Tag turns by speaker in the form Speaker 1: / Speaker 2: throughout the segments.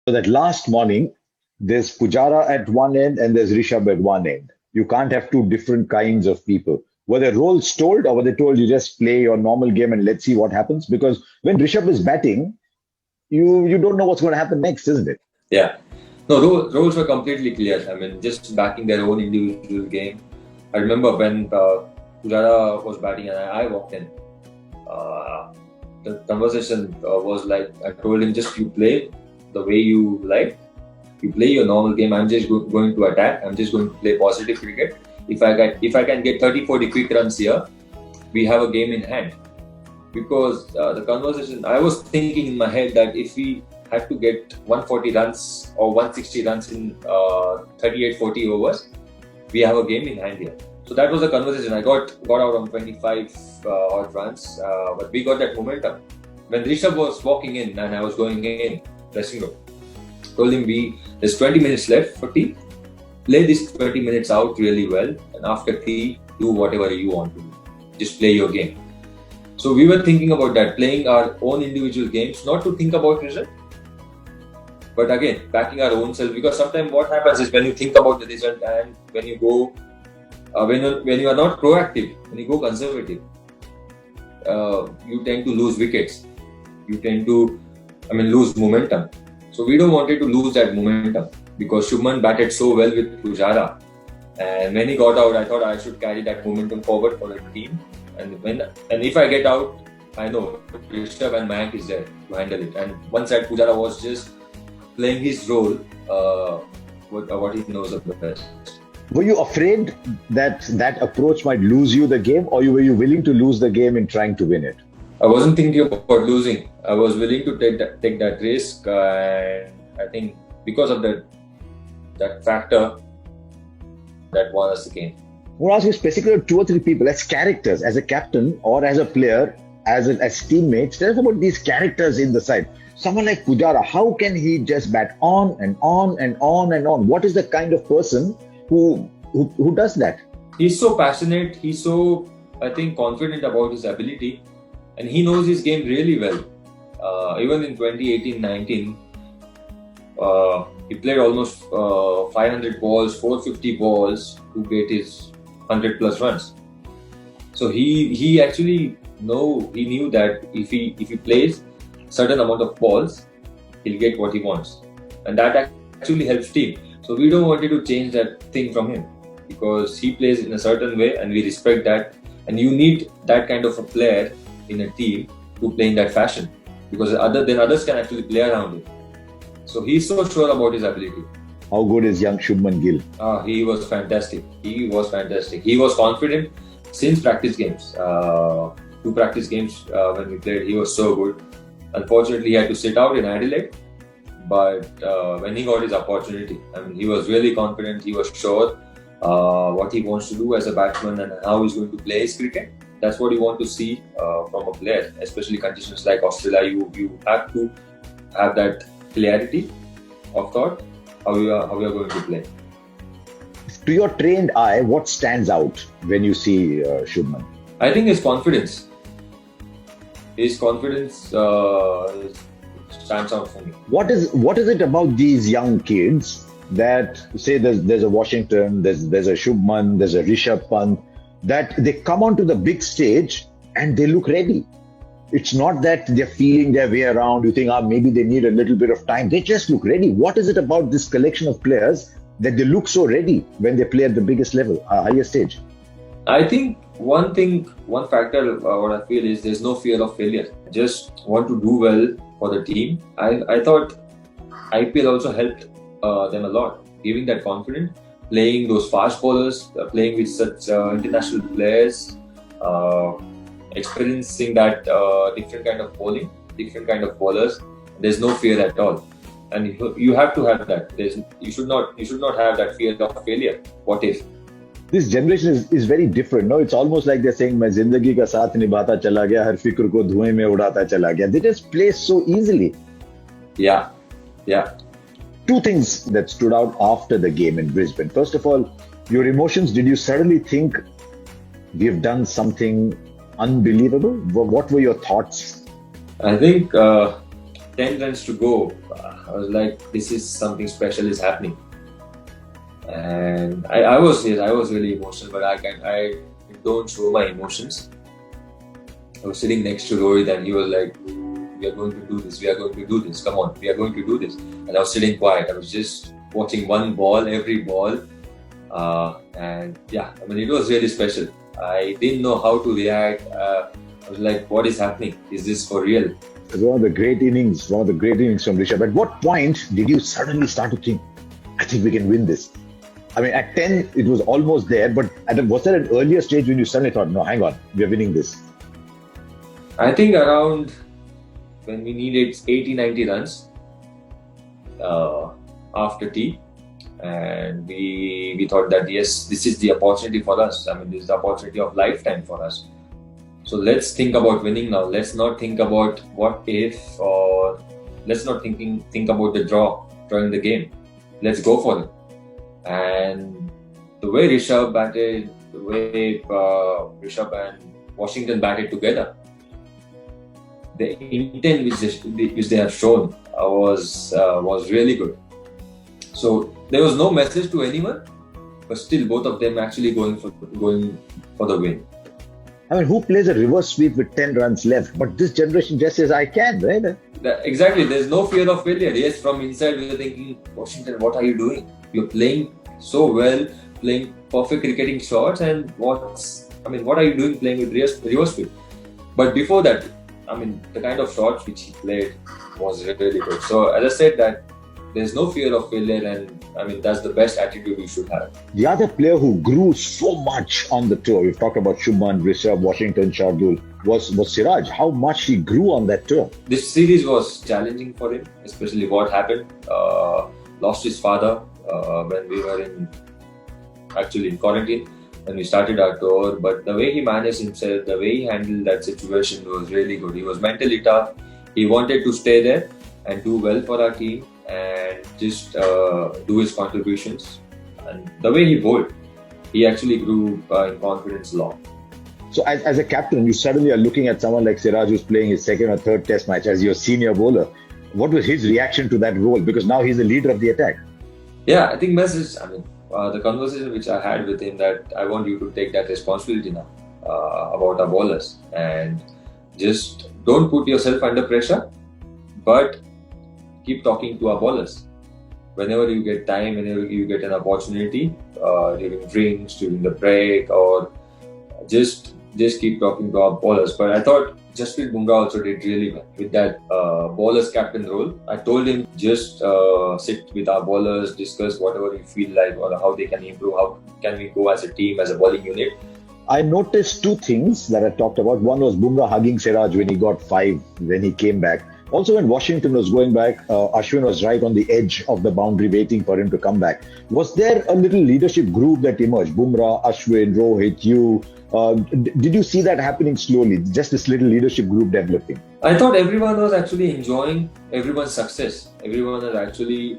Speaker 1: So that last morning, there's Pujara at one end and there's Rishabh at one end. You can't have two different kinds of people. Were their roles told, or were they told you just play your normal game and let's see what happens? Because when Rishabh is batting, you don't know what's going to happen next, isn't it?
Speaker 2: Yeah. No, roles were completely clear. I mean, just backing their own individual game. I remember when Pujara was batting and I walked in. The conversation was like, I told him, just you play the way you like. You play your normal game. I'm just going to attack. I'm just going to play positive cricket. If I can get 30-40 quick runs here, we have a game in hand. Because the conversation, I was thinking in my head that if we had to get 140 runs or 160 runs in 38-40 overs, we have a game in hand here. So that was the conversation. I got out on 25 odd runs, but we got that momentum. When Rishabh was walking in and I was going in dressing room, told him there's 20 minutes left for tea. Play this 20 minutes out really well, and after tea, do whatever you want to do. Just play your game. So we were thinking about that, playing our own individual games, not to think about result, but again, backing our own self. Because sometimes what happens is when you think about the result and when you go, when you are not proactive, when you go conservative, you tend to lose wickets. You tend to, lose momentum. So we don't wanted to lose that momentum because Shubman batted so well with Pujara. And when he got out, I thought I should carry that momentum forward for the team. And if I get out, I know Rishabh and Mayank is there to handle it. And one side, Pujara was just playing his role, what he knows the best.
Speaker 1: Were you afraid that approach might lose you the game, or were you willing to lose the game in trying to win it?
Speaker 2: I wasn't thinking about losing. I was willing to take that risk, and I think because of that factor, that won us the game.
Speaker 1: I want to ask you specifically two or three people as characters, as a captain or as a player, as teammates. Tell us about these characters in the side. Someone like Pujara, how can he just bat on and on and on and on? What is the kind of person who does that?
Speaker 2: He's so passionate. He's so, I think, confident about his ability, and he knows his game really well. Even in 2018-19, he played almost 500 balls, 450 balls to get his 100 plus runs. So he actually knew that if he plays certain amount of balls, he'll get what he wants, and that actually helps team. So we don't want to change that thing from him because he plays in a certain way, and we respect that. And you need that kind of a player in a team to play in that fashion, because others can actually play around him. So he's so sure about his ability.
Speaker 1: How good is young Shubman Gill?
Speaker 2: He was fantastic. He was confident since practice games. 2 practice games when we played, he was so good. Unfortunately, he had to sit out in Adelaide. But when he got his opportunity, he was really confident. He was sure what he wants to do as a batsman and how he's going to play his cricket. That's what you want to see from a player, especially conditions like Australia. You have to have that clarity of thought how you are going to play.
Speaker 1: To your trained eye, what stands out when you see Shubman?
Speaker 2: I think his confidence. His confidence stands out for me.
Speaker 1: What is it about these young kids that say there's a Washington, there's a Shubman, there's a Rishabh Pant, that they come onto the big stage and they look ready? It's not that they're feeling their way around. You think, maybe they need a little bit of time. They just look ready. What is it about this collection of players that they look so ready when they play at the biggest level, higher stage?
Speaker 2: I think one factor, what I feel is there's no fear of failure. Just want to do well for the team. I thought IPL also helped them a lot, giving that confidence, playing those fast bowlers, playing with such international players, experiencing that different kind of bowling, different kind of bowlers. There's no fear at all, and you have to have that. You should not have that fear of failure. What if?
Speaker 1: This generation is very different. No, it's almost like they're saying, "मैं जिंदगी का साथ निभाता चला गया, हर फिक्र को धुएं में उड़ाता चला गया." They just play so easily.
Speaker 2: Yeah.
Speaker 1: 2 things that stood out after the game in Brisbane. First of all, your emotions. Did you suddenly think we've done something unbelievable? What were your thoughts?
Speaker 2: I think 10 runs to go, I was like, this is something special is happening. And I was really emotional, but I don't show my emotions. I was sitting next to Rohit and he was like, we are going to do this, come on, we are going to do this. And I was sitting quiet, I was just watching one ball, every ball. And yeah, I mean, it was really special. I didn't know how to react. I was like, what is happening? Is this for real?
Speaker 1: It was one of the great innings from Rishabh. At what point did you suddenly start to think, I think we can win this? I mean, at 10, it was almost there, but was there an earlier stage when you suddenly thought, no, hang on, we are winning this?
Speaker 2: I think around when we needed 80, 90 runs after tea, and we thought that yes, this is the opportunity for us. I mean, this is the opportunity of lifetime for us. So let's think about winning now. Let's not think about what if, or let's not think about the drawing the game. Let's go for it. And the way Rishabh batted, the way Rishabh and Washington batted together, the intent which they have shown was really good. So there was no message to anyone, but still both of them actually going for the win.
Speaker 1: I mean, who plays a reverse sweep with 10 runs left? But this generation just says, I can, right?
Speaker 2: Exactly. There's no fear of failure. Yes, from inside we are thinking, Washington, what are you doing? You're playing so well, playing perfect cricketing shots, and what are you doing playing with reverse sweep? But before that, I mean, the kind of shots which he played was really good. So as I said, that there's no fear of failure, and I mean, that's the best attitude you should have.
Speaker 1: The other player who grew so much on the tour, we've talked about Shubman, Rishabh, Washington, Shardul, was Siraj. How much he grew on that tour?
Speaker 2: This series was challenging for him, especially what happened. Lost his father when we were in quarantine when we started our tour. But the way he managed himself, the way he handled that situation was really good. He was mentally tough. He wanted to stay there and do well for our team and just do his contributions. And the way he bowled, he actually grew in confidence a lot.
Speaker 1: So as a captain, you suddenly are looking at someone like Siraj who's playing his second or third test match as your senior bowler. What was his reaction to that role? Because now he's the leader of the attack.
Speaker 2: Yeah, I think the conversation which I had with him, that I want you to take that responsibility now about our bowlers, and just don't put yourself under pressure, but keep talking to our bowlers. Whenever you get time, whenever you get an opportunity, during drinks, during the break, or just keep talking to our bowlers. But I thought Jasprit Bumrah also did really well with that bowlers captain role. I told him just sit with our bowlers, discuss whatever you feel like or how they can improve, how can we go as a team, as a bowling unit.
Speaker 1: I noticed two things that I talked about. One was Bumrah hugging Siraj when he got 5 when he came back. Also, when Washington was going back, Ashwin was right on the edge of the boundary waiting for him to come back. Was there a little leadership group that emerged? Bumrah, Ashwin, Rohit, you. Did you see that happening slowly? Just this little leadership group developing?
Speaker 2: I thought everyone was actually enjoying everyone's success. Everyone was actually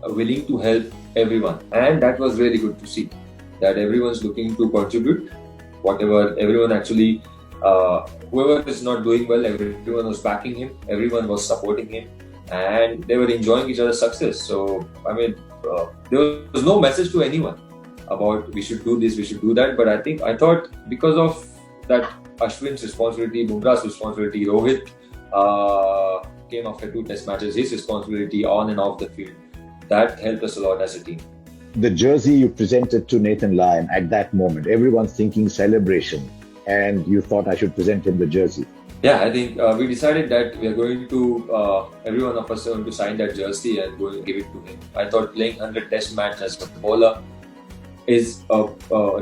Speaker 2: willing to help everyone. And that was really good to see. That everyone's looking to contribute. Whatever, everyone actually... whoever is not doing well, everyone was backing him, everyone was supporting him, and they were enjoying each other's success. So, I mean, there was no message to anyone about we should do this, we should do that. But I thought because of that Ashwin's responsibility, Bumrah's responsibility, Rohit came after 2 test matches, his responsibility on and off the field, that helped us a lot as a team.
Speaker 1: The jersey you presented to Nathan Lyon at that moment, everyone's thinking celebration. And you thought I should present him the jersey.
Speaker 2: Yeah, I think we decided that we are going to, every one of us are going to sign that jersey and go and give it to him. I thought playing 100 test match as a bowler is a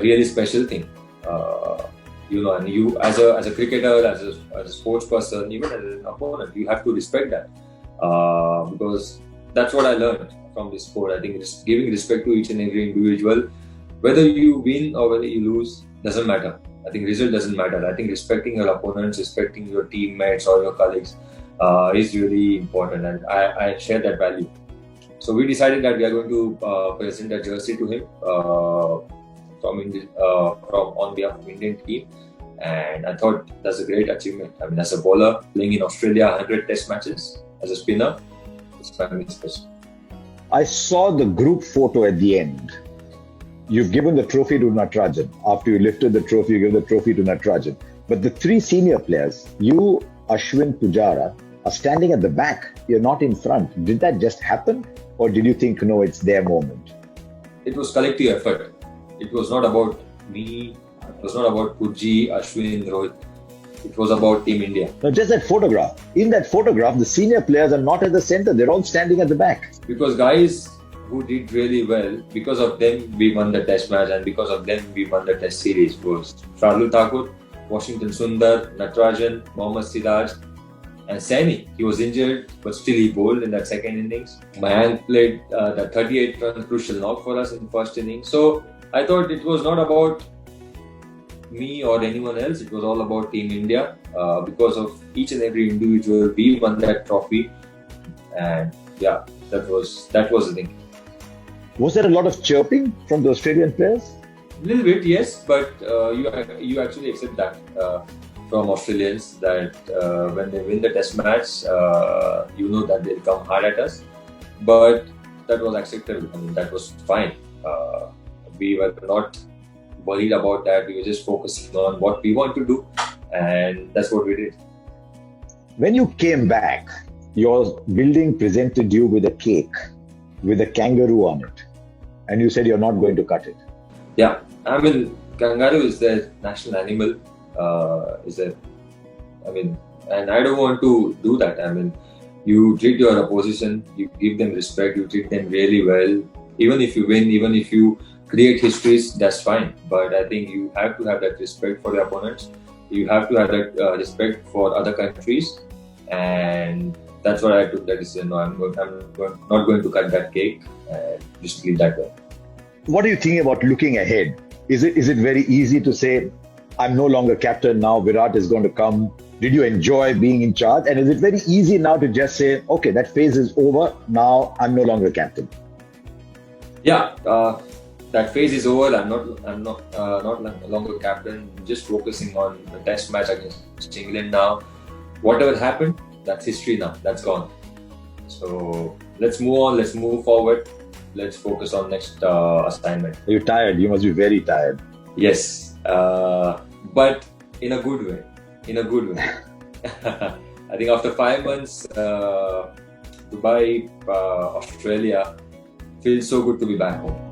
Speaker 2: really special thing. And you as a cricketer, as a sports person, even as an opponent, you have to respect that. Because that's what I learned from this sport. I think it's giving respect to each and every individual. Whether you win or whether you lose, doesn't matter. I think result doesn't matter. I think respecting your opponents, respecting your teammates or your colleagues is really important, and I share that value. So we decided that we are going to present a jersey to him on behalf of Indian team, and I thought that's a great achievement. I mean, as a bowler playing in Australia 100 test matches, as a spinner, it's primarily special.
Speaker 1: I saw the group photo at the end. You've given the trophy to Natarajan. After you lifted the trophy, you give the trophy to Natarajan. But the three senior players, you, Ashwin, Pujara, are standing at the back. You're not in front. Did that just happen? Or did you think, no, it's their moment?
Speaker 2: It was collective effort. It was not about me. It was not about Puji, Ashwin, Rohit. It was about Team India.
Speaker 1: No, just that photograph. In that photograph, the senior players are not at the center. They're all standing at the back.
Speaker 2: Because guys who did really well, because of them we won the test match and because of them we won the test series was Shardul Thakur, Washington Sundar, Natarajan, Mohammad Siraj and Saini. He was injured but still he bowled in that second innings. Mayank played the 38 run crucial knock for us in the first innings. So I thought it was not about me or anyone else, it was all about Team India. Because of each and every individual we won that trophy and yeah, that was the thing.
Speaker 1: Was there a lot of chirping from the Australian players?
Speaker 2: A little bit, yes, but you actually accept that from Australians that when they win the test match, you know that they'll come hard at us. But that was acceptable. I mean, that was fine. We were not worried about that. We were just focusing on what we want to do, and that's what we did.
Speaker 1: When you came back, your building presented you with a cake with a kangaroo on it, and you said you're not going to cut it.
Speaker 2: Yeah, I mean, kangaroo is their national animal. And I don't want to do that. I mean, you treat your opposition, you give them respect, you treat them really well. Even if you win, even if you create histories, that's fine. But I think you have to have that respect for the opponents. You have to have that respect for other countries, and that's why I took that decision. No, I'm not going to cut that cake and just leave that way.
Speaker 1: What are you thinking about looking ahead? Is it very easy to say, I'm no longer captain now, Virat is going to come? Did you enjoy being in charge? And is it very easy now to just say, okay, that phase is over, now I'm no longer captain?
Speaker 2: Yeah, that phase is over. I'm not longer captain. I'm just focusing on the test match against England now. Whatever happened, that's history now. That's gone. So let's move on. Let's move forward. Let's focus on next assignment.
Speaker 1: You're tired. You must be very tired.
Speaker 2: Yes, but in a good way. I think after 5 months, Dubai, Australia, feels so good to be back home.